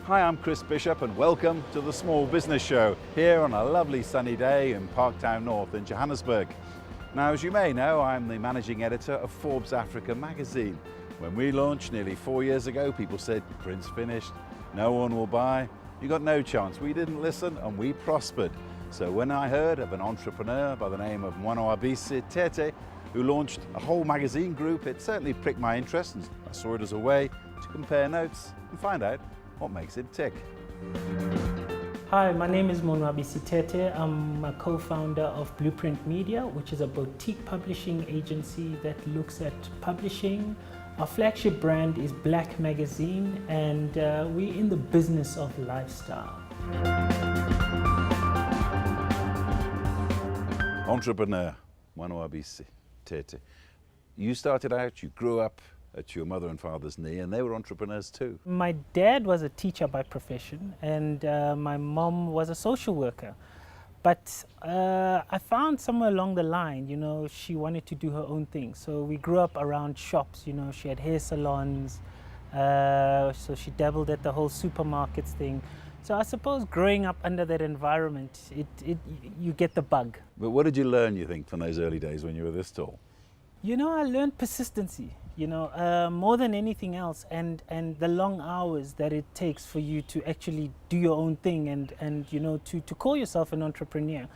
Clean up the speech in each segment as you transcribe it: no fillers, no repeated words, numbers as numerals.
Hi, I'm Chris Bishop and welcome to the Small Business Show here on a lovely sunny day in Parktown North in Johannesburg. Now, as you may know, I'm the managing editor of Forbes Africa magazine. When we launched nearly 4 years ago, people said, print's finished, no one will buy. You got no chance. We didn't listen and we prospered. So when I heard of an entrepreneur by the name of Monwabisi Thethe, who launched a whole magazine group, it certainly pricked my interest, and I saw it as a way to compare notes and find out what makes him tick. Hi, my name is Monwabisi Thethe. I'm a co-founder of Blueprint Media, which is a boutique publishing agency that looks at publishing. Our flagship brand is Blaque magazine, and we're in the business of lifestyle. Entrepreneur, Monwabisi Thethe. You started out, you grew up at your mother and father's knee, and they were entrepreneurs too. My dad was a teacher by profession, and my mom was a social worker. But I found somewhere along the line, she wanted to do her own thing. So we grew up around shops, she had hair salons, so she dabbled at the whole supermarkets thing. So I suppose growing up under that environment, you get the bug. But what did you learn, you think, from those early days when you were this tall? I learned persistency, more than anything else, and the long hours that it takes for you to actually do your own thing and to call yourself an entrepreneur.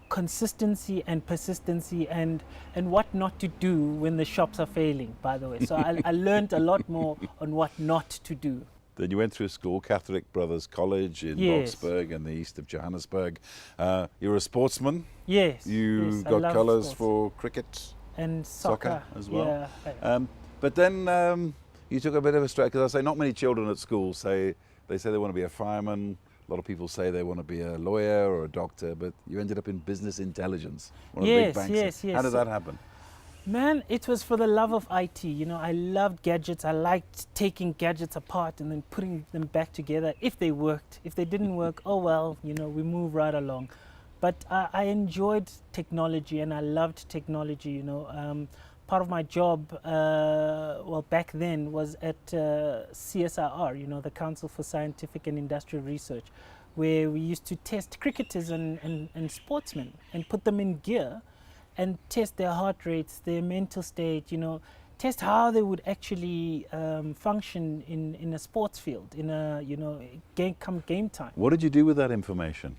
Consistency and persistency and what not to do when the shops are failing, by the way. So I learned a lot more on what not to do. Then you went through school, Catholic Brothers College in Boksburg in the east of Johannesburg. You were a sportsman? Yes. You got colours for cricket? And soccer as well. Yeah. But then you took a bit of a strike, because I say not many children at school say they want to be a fireman. A lot of people say they want to be a lawyer or a doctor, but you ended up in business intelligence, one of the big banks. Yes. How did that happen? Man, it was for the love of IT. I loved gadgets. I liked taking gadgets apart and then putting them back together if they worked. If they didn't work, oh well, we move right along. But I enjoyed technology and I loved technology, Part of my job, back then was at CSIR, the Council for Scientific and Industrial Research, where we used to test cricketers and sportsmen and put them in gear and test their heart rates, their mental state, test how they would actually function in a sports field, in a, game time. What did you do with that information?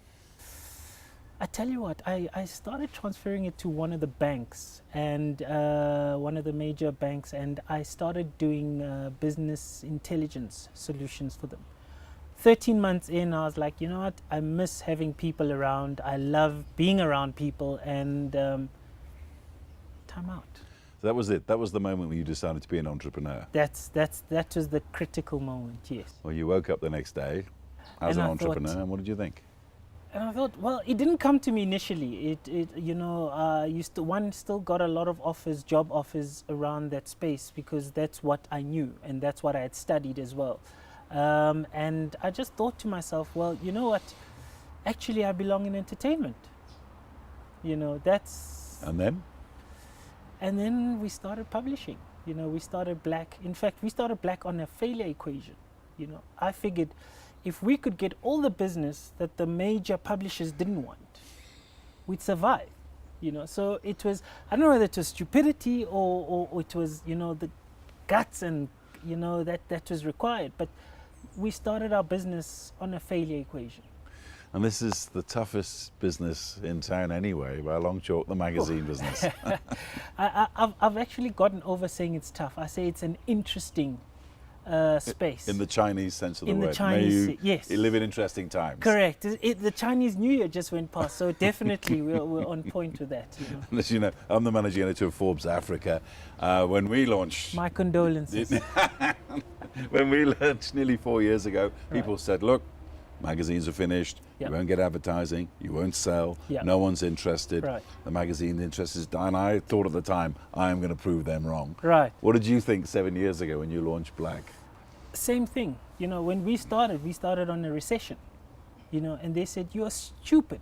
I tell you what, I started transferring it to one of the banks, and one of the major banks, and I started doing business intelligence solutions for them. 13 months in, I was like, you know what, I miss having people around. I love being around people, and time out. So that was it. That was the moment when you decided to be an entrepreneur. That was the critical moment, yes. Well, you woke up the next day as an entrepreneur, and what did you think? And I thought, well, it didn't come to me initially. One still got a lot of offers, job offers around that space, because that's what I knew and that's what I had studied as well. And I just thought to myself, well, you know what? Actually, I belong in entertainment. That's. And then we started publishing. We started Blaque. In fact, we started Blaque on a failure equation. I figured, if we could get all the business that the major publishers didn't want, we'd survive. So it was, I don't know whether it was stupidity or it was, the guts and, that was required. But we started our business on a failure equation. And this is the toughest business in town anyway, by a long chalk, the magazine business. I've actually gotten over saying it's tough. I say it's an interesting space. In the Chinese sense of the word. In the Chinese, yes. You live in interesting times. Correct. The Chinese New Year just went past, so definitely we're on point with that. And as you know, I'm the managing editor of Forbes Africa. When we launched... My condolences. When we launched nearly 4 years ago, people said, look, magazines are finished, you won't get advertising, you won't sell, no one's interested, the magazine interest is dying. I thought at the time, I am going to prove them wrong. Right. What did you think 7 years ago when you launched Blaque? Same thing. When we started on a recession, and they said, you are stupid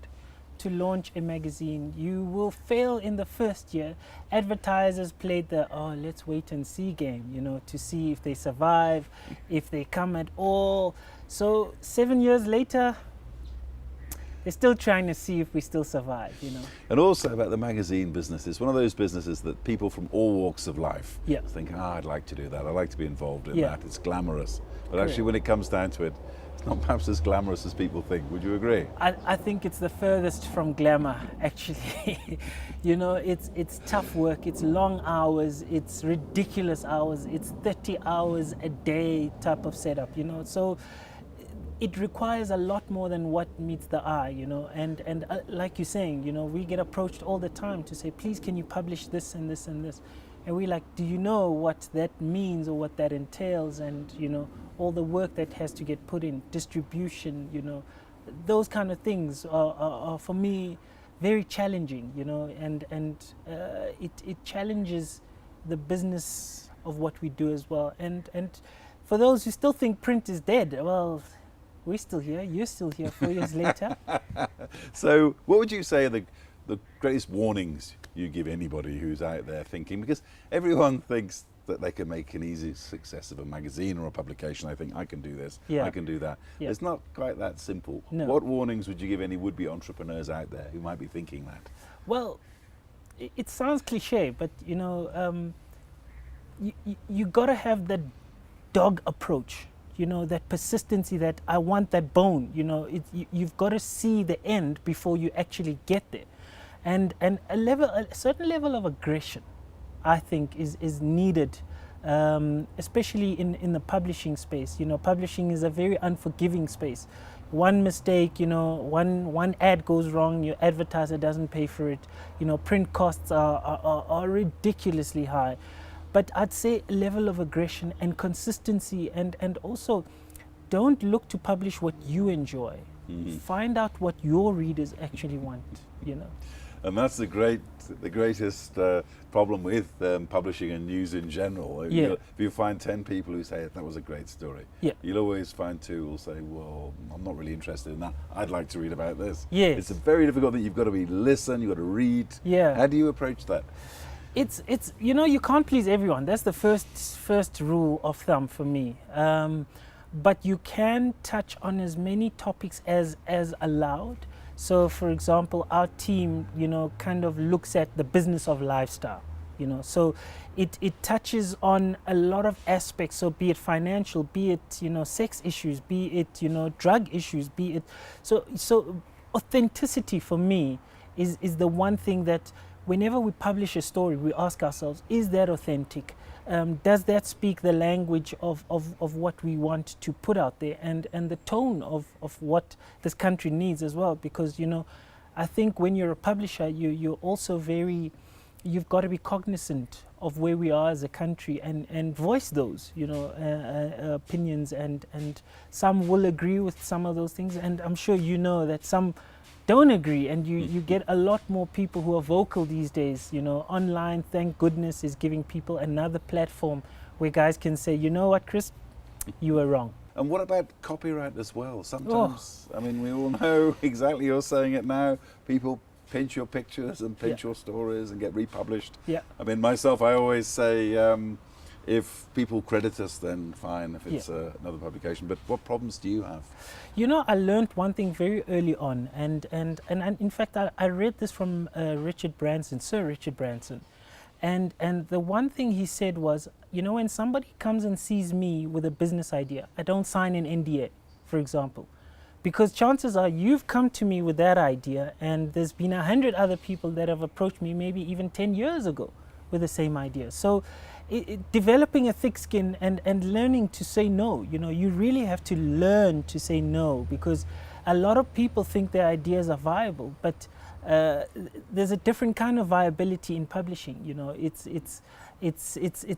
to launch a magazine. You will fail in the first year. Advertisers played the, oh, let's wait and see game, to see if they survive, if they come at all. So 7 years later, they're still trying to see if we still survive, you know. And also about the magazine business, it's one of those businesses that people from all walks of life think, I'd like to do that, I'd like to be involved in that, it's glamorous. But actually when it comes down to it, it's not perhaps as glamorous as people think. Would you agree? I think it's the furthest from glamour, actually. You know, it's tough work, it's long hours, it's ridiculous hours, it's 30 hours a day type of setup, you know. So it requires a lot more than what meets the eye, you know, and like you're saying, you know, we get approached all the time to say, please, can you publish this and this and this? And we're like, do you know what that means or what that entails? And, you know, all the work that has to get put in, distribution, you know, those kind of things are for me very challenging, you know, and it challenges the business of what we do as well. And for those who still think print is dead, well, we're still here, you're still here 4 years later. So what would you say are the greatest warnings you give anybody who's out there thinking, because everyone thinks that they can make an easy success of a magazine or a publication. I think I can do this, I can do that. It's not quite that simple. No. What warnings would you give any would-be entrepreneurs out there who might be thinking that? Well, it sounds cliche, but you know, you got to have that dog approach. You know, that persistency, that I want that bone, you know, you've got to see the end before you actually get there. And a certain level of aggression, I think, is needed, especially in the publishing space. You know, publishing is a very unforgiving space. One mistake, you know, one ad goes wrong, your advertiser doesn't pay for it. You know, print costs are ridiculously high. But I'd say a level of aggression and consistency, and also don't look to publish what you enjoy. Find out what your readers actually want, you know. And that's the greatest problem with publishing and news in general. If you find 10 people who say that was a great story, you'll always find 2 who will say, well, I'm not really interested in that, I'd like to read about this. It's a very difficult thing. You've got to listen, you've got to read. How do you approach that? It's you know, you can't please everyone. That's the first rule of thumb for me. But you can touch on as many topics as allowed. So, for example, our team, you know, kind of looks at the business of lifestyle. You know, so it touches on a lot of aspects. So, be it financial, be it, you know, sex issues, be it, you know, drug issues, be it so authenticity for me is the one thing that, whenever we publish a story, we ask ourselves, is that authentic? Does that speak the language of what we want to put out there, and the tone of what this country needs as well? Because, you know, I think when you're a publisher, you're also you've got to be cognizant of where we are as a country and voice those, you know, opinions, and some will agree with some of those things, and I'm sure you know that some don't agree, and you get a lot more people who are vocal these days. You know, online, thank goodness, is giving people another platform where guys can say, you know what, Chris, you were wrong. And what about copyright as well? Sometimes, I mean, we all know exactly, you're saying it now, people pinch your pictures and pinch your stories and get republished. I mean, myself, I always say, if people credit us, then fine, if it's another publication. But what problems do you have? You know, I learned one thing very early on, and in fact, I read this from Sir Richard Branson. And the one thing he said was, you know, when somebody comes and sees me with a business idea, I don't sign an NDA, for example. Because chances are you've come to me with that idea, and there's been 100 other people that have approached me maybe even 10 years ago with the same idea. So developing a thick skin and learning to say no. You know, you really have to learn to say no, because a lot of people think their ideas are viable, but there's a different kind of viability in publishing. You know, it's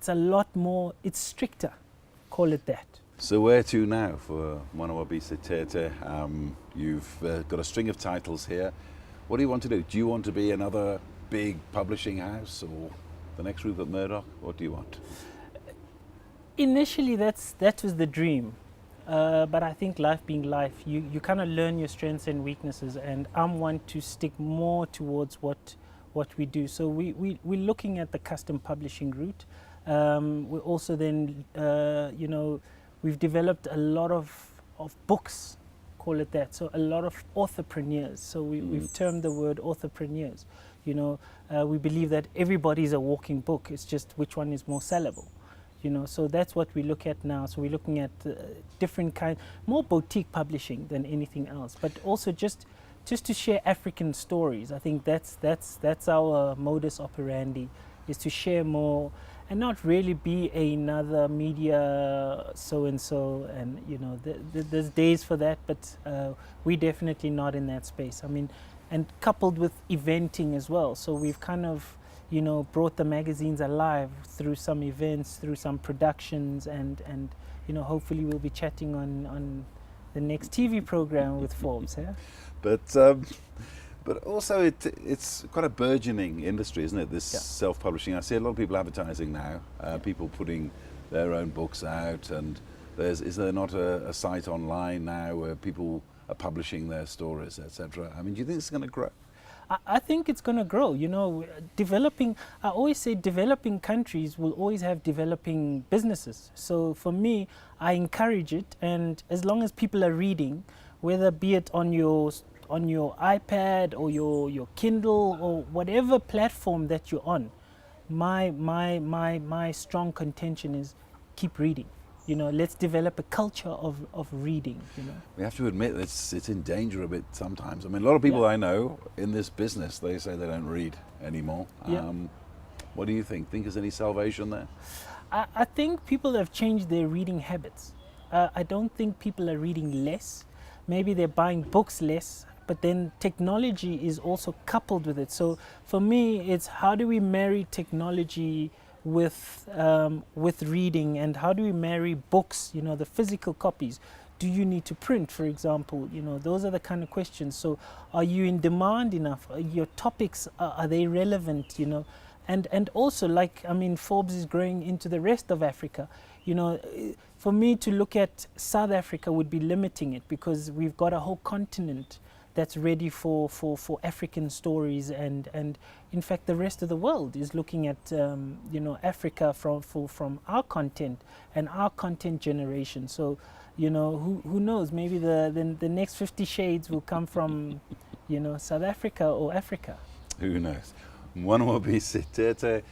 a lot more, it's stricter, call it that. So where to now for Monwabisi Thethe? You've got a string of titles here. What do you want to do? Do you want to be another big publishing house, or the next Rupert Murdoch? What do you want? Initially, that was the dream, but I think life being life, you kind of learn your strengths and weaknesses, and I'm one to stick more towards what we do. So we're looking at the custom publishing route. We're also then, you know, we've developed a lot of books, call it that. So a lot of authorpreneurs. So we've termed the word authorpreneurs. You know, we believe that everybody's a walking book. It's just which one is more sellable. You know, so that's what we look at now. So we're looking at different more boutique publishing than anything else, but also just to share African stories. I think that's our modus operandi, is to share more and not really be another media so-and-so. And, you know, there's days for that, but we're definitely not in that space. I mean, and coupled with eventing as well. So we've kind of, you know, brought the magazines alive through some events, through some productions, and you know, hopefully we'll be chatting on the next TV program with Forbes. Yeah? But also it's quite a burgeoning industry, isn't it? This self-publishing. I see a lot of people advertising now, people putting their own books out, and is there not a site online now where people are publishing their stories, etc.? I mean, do you think it's going to grow? I think it's going to grow. You know, I always say developing countries will always have developing businesses. So for me, I encourage it, and as long as people are reading, whether be it on your iPad or your Kindle or whatever platform that you're on, my strong contention is keep reading. You know, let's develop a culture of reading. You know, we have to admit it's in danger a bit sometimes. I mean, a lot of people I know in this business, they say they don't read anymore. What do you think? Think there's any salvation there? I think people have changed their reading habits. I don't think people are reading less. Maybe they're buying books less, but then technology is also coupled with it. So for me, it's how do we marry technology with reading, and how do we marry books, you know, the physical copies? Do you need to print, for example? You know, those are the kind of questions. So are you in demand enough? Your topics, are they relevant, you know? And also, like, I mean, Forbes is growing into the rest of Africa. You know, for me to look at South Africa would be limiting it, because we've got a whole continent that's ready for African stories, and in fact the rest of the world is looking at you know, Africa from our content and our content generation. So, you know, who knows, maybe the next 50 Shades will come from, you know, South Africa or Africa. Who knows? Monwabisi Thethe,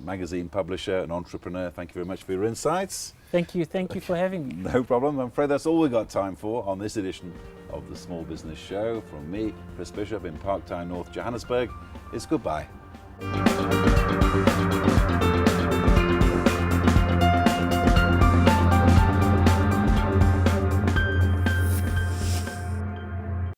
magazine publisher and entrepreneur, thank you very much for your insights. Thank you for having me. No problem. I'm afraid that's all we've got time for on this edition of the Small Business Show. From me, Chris Bishop in Parktown North, Johannesburg, it's goodbye.